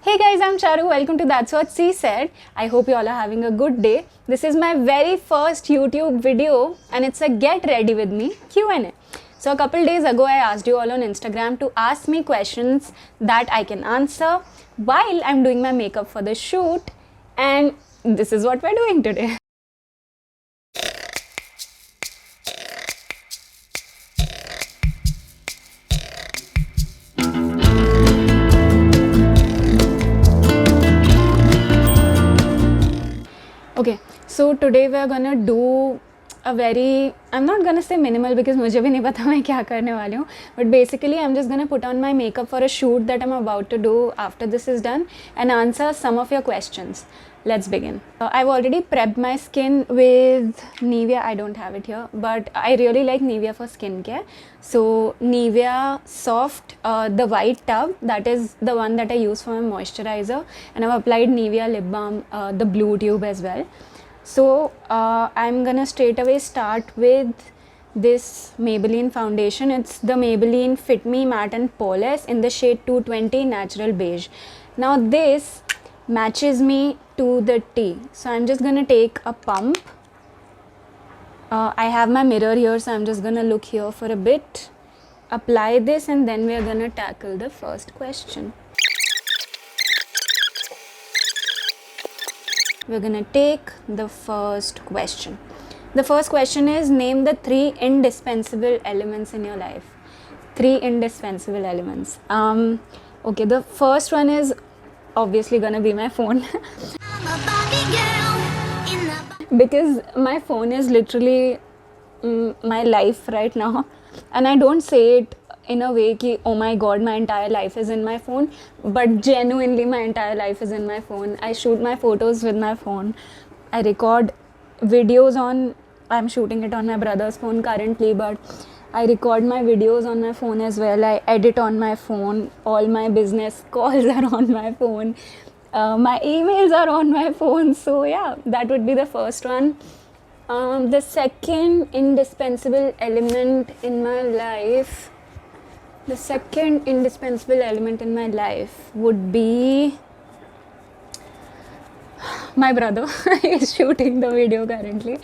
Hey guys, I'm Charu. Welcome to That's What She Said. I hope you all are having a good day. This is my very first YouTube video and it's a get ready with me Q&A. So a couple days ago I asked you all on Instagram to ask me questions that I can answer while I'm doing my makeup for the shoot, and this is what we're doing today. Okay, so today we are gonna do a very, I'm not gonna say minimal because मुझे भी नहीं पता मैं क्या करने वाली हूँ, but basically I'm just gonna put on my makeup for a shoot that I'm about to do after this is done and answer some of your questions. Let's begin. I've already prepped my skin with Nivea. I don't have it here, but I really like Nivea for skincare. So Nivea Soft, the white tub, that is the one that I use for my moisturizer, and I've applied Nivea lip balm, the blue tube as well. So I'm gonna straight away start with this Maybelline foundation. It's the Maybelline Fit Me Matte and Poreless in the shade 220 Natural Beige. Now this matches me to the T. So I'm just gonna take a pump. I have my mirror here, so I'm just gonna look here for a bit, apply this, and then we're gonna tackle the first question. We're gonna take the first question. The first question is, name the 3 indispensable elements in your life. 3 indispensable elements. Okay, the first one is obviously gonna be my phone. Because my phone is literally my life right now, and I don't say it in a way ki oh my god my entire life is in my phone, but genuinely my entire life is in my phone. I shoot my photos with my phone, I record videos on, I'm shooting it on my brother's phone currently, but I record my videos on my phone as well. I edit on my phone, all my business calls are on my phone, my emails are on my phone. So yeah, that would be the first one. The second indispensable element in my life, would be my brother. He's shooting the video currently.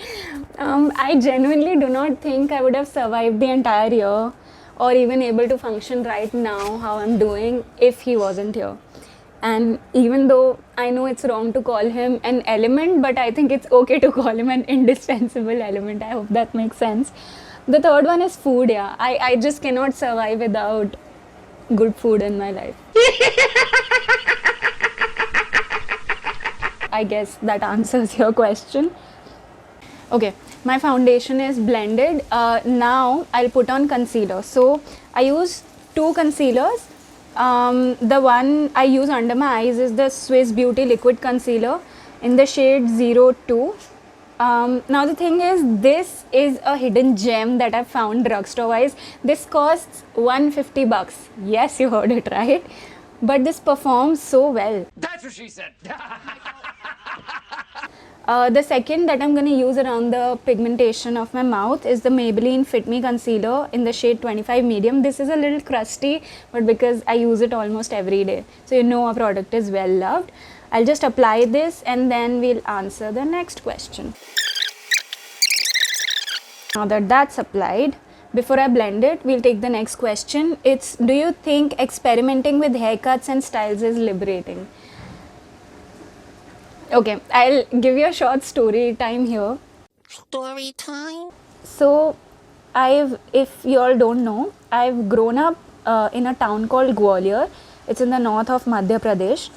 I genuinely do not think I would have survived the entire year or even able to function right now how I'm doing if he wasn't here. And even though I know it's wrong to call him an element, but I think it's okay to call him an indispensable element. I hope that makes sense. The third one is food. Yeah, I just cannot survive without good food in my life. I guess that answers your question. Okay, my foundation is blended. Now I'll put on concealer. So I use 2 concealers. The one I use under my eyes is the Swiss Beauty Liquid Concealer in the shade 02. Now the thing is, this is a hidden gem that I found drugstore wise. This costs $150. Yes, you heard it right. But this performs so well. That's what she said. The second that I'm going to use around the pigmentation of my mouth is the Maybelline Fit Me Concealer in the shade 25 Medium. This is a little crusty, but because I use it almost every day, so you know our product is well loved. I'll just apply this and then we'll answer the next question. Now that that's applied, before I blend it, we'll take the next question. It's, do you think experimenting with haircuts and styles is liberating? Okay, I'll give you a short story time here. Story time? So, if you all don't know, I've grown up in a town called Gwalior. It's in the north of Madhya Pradesh.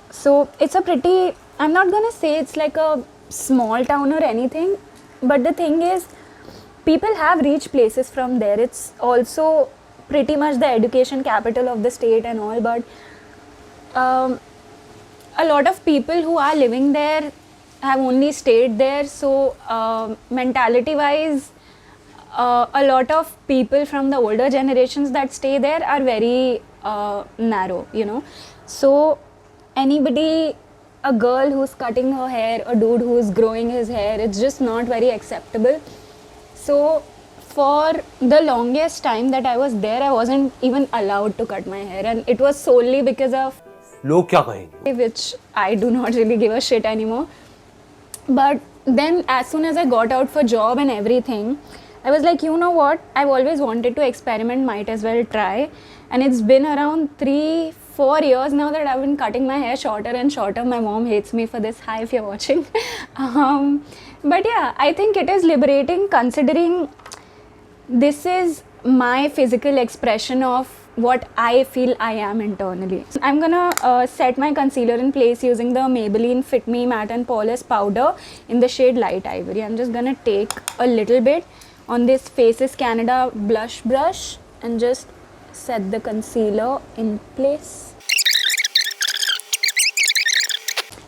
So, it's a pretty, I'm not gonna say it's like a small town or anything, but the thing is, people have reached places from there. It's also pretty much the education capital of the state and all, but a lot of people who are living there have only stayed there. So mentality wise, a lot of people from the older generations that stay there are very narrow, you know. So anybody, a girl who's cutting her hair, a dude who's growing his hair, it's just not very acceptable. So for the longest time that I was there, I wasn't even allowed to cut my hair, and it was solely because of लोग क्या कहेंगे. which I do not really give a shit anymore. But then as soon as I got out for job and everything, I was like, you know what, I've always wanted to experiment, might as well try. And it's been around 3-4 years now that I've been cutting my hair shorter and shorter. My mom hates me for this. Hi, if you're watching. But yeah, I think it is liberating, considering this is my physical expression of what I feel I am internally. I'm gonna set my concealer in place using the Maybelline Fit Me Matte and Polish powder in the shade Light Ivory. I'm just gonna take a little bit on this Faces Canada blush brush and just set the concealer in place.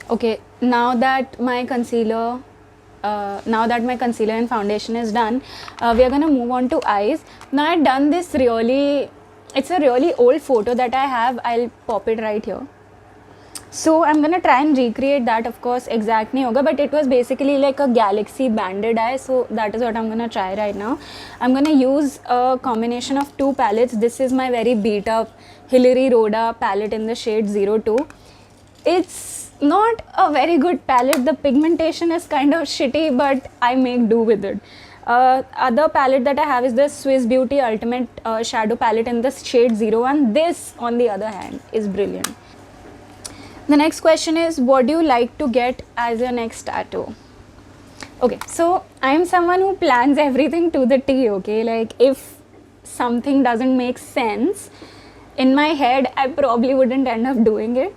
Okay, now that my concealer and foundation is done, we are gonna move on to eyes. Now I've done this it's a really old photo that I have. I'll pop it right here. So I'm gonna try and recreate that. Of course, exact nahi hoga, but it was basically like a galaxy banded eye. So that is what I'm gonna try right now. I'm gonna use a combination of two palettes. This is my very beat up Hilary Rhoda palette in the shade 02. It's not a very good palette. The pigmentation is kind of shitty, but I make do with it. Other palette that I have is the Swiss Beauty Ultimate Shadow Palette in the shade 01. This, on the other hand, is brilliant. The next question is, what do you like to get as your next tattoo? Okay, so I am someone who plans everything to the T, okay? Like, if something doesn't make sense in my head, I probably wouldn't end up doing it.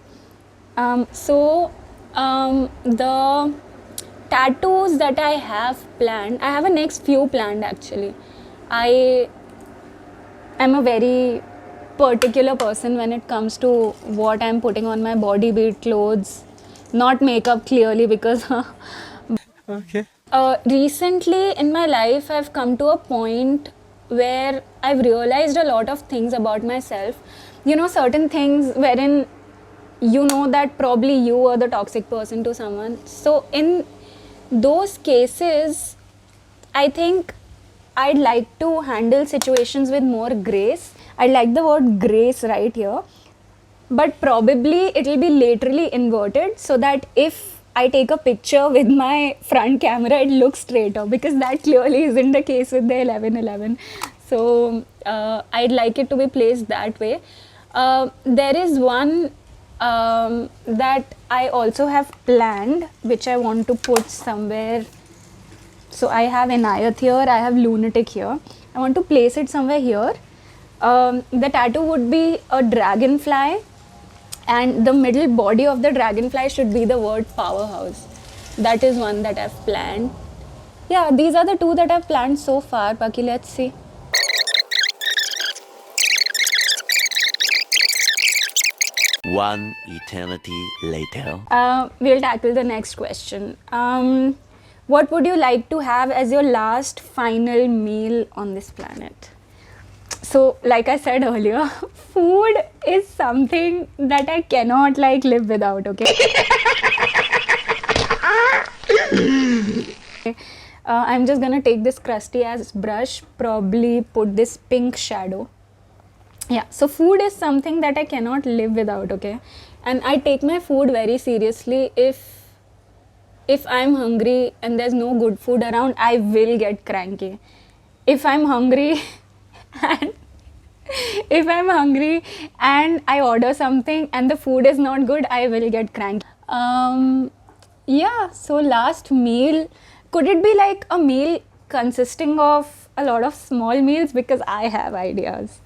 The tattoos that I have planned, I have a next few planned actually. I am a very particular person when it comes to what I'm putting on my body, be it clothes, not makeup clearly, because Okay. recently in my life I've come to a point where I've realized a lot of things about myself. You know, certain things wherein you know that probably you are the toxic person to someone. So in those cases, I think I'd like to handle situations with more grace. I like the word grace right here, but probably it will be laterally inverted so that if I take a picture with my front camera, it looks straighter, because that clearly isn't the case with the 1111. So I'd like it to be placed that way. There is one that I also have planned, which I want to put somewhere. So I have Inayat here, I have Lunatic here. I want to place it somewhere here. The tattoo would be a dragonfly, and the middle body of the dragonfly should be the word powerhouse. That is one that I've planned. Yeah, these are the two that I've planned so far. Baki, let's see. One eternity later. We'll tackle the next question. What would you like to have as your last final meal on this planet? So, like I said earlier, food is something that I cannot live without, okay? I'm just gonna take this crusty ass brush, probably put this pink shadow. Yeah, so food is something that I cannot live without, okay? And I take my food very seriously. If I'm hungry and there's no good food around, I will get cranky. If I'm hungry and I order something and the food is not good, I will get cranky. Yeah, so last meal, could it be like a meal consisting of a lot of small meals? Because I have ideas.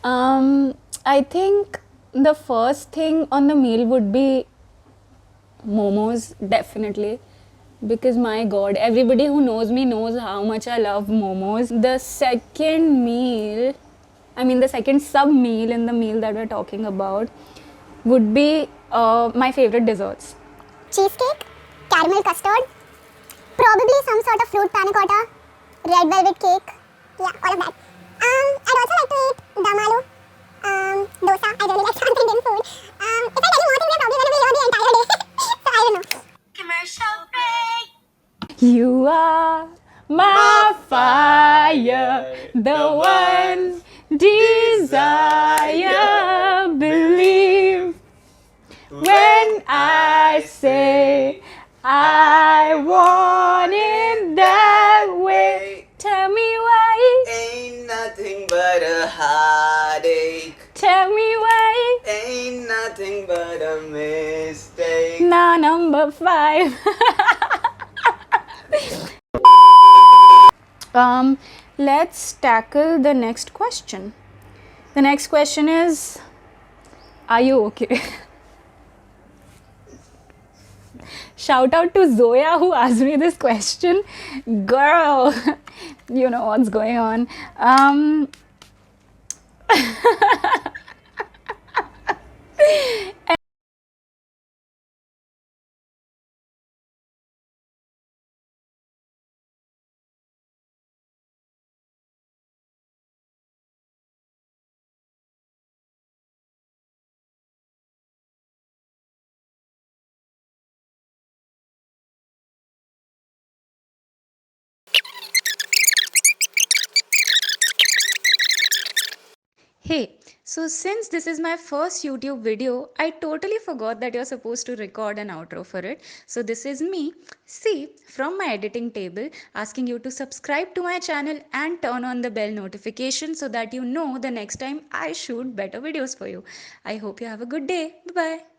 I think the first thing on the meal would be momos, definitely, because my god, everybody who knows me knows how much I love momos. The second meal, the second sub meal in the meal that we're talking about would be my favorite desserts. Cheesecake, caramel custard, probably some sort of fruit panna cotta, red velvet cake, yeah, all of that. I'd also like to eat dum aloo, dosa. I really like South Indian food. If I tell you more things, I'm probably going to be here the entire day. So I don't know. Commercial break. You are my fire, the one desire, believe when I say I want it that way. Tell me why. Ain't nothing but a heartache. Tell me why. Ain't nothing but a mistake. Now number 5. Let's tackle the next question. The next question is, are you okay? Shout out to Zoya who asked me this question. Girl, you know what's going on. Hey, so since this is my first YouTube video, I totally forgot that you're supposed to record an outro for it. So this is me, C, from my editing table, asking you to subscribe to my channel and turn on the bell notification so that you know the next time I shoot better videos for you. I hope you have a good day. Bye-bye.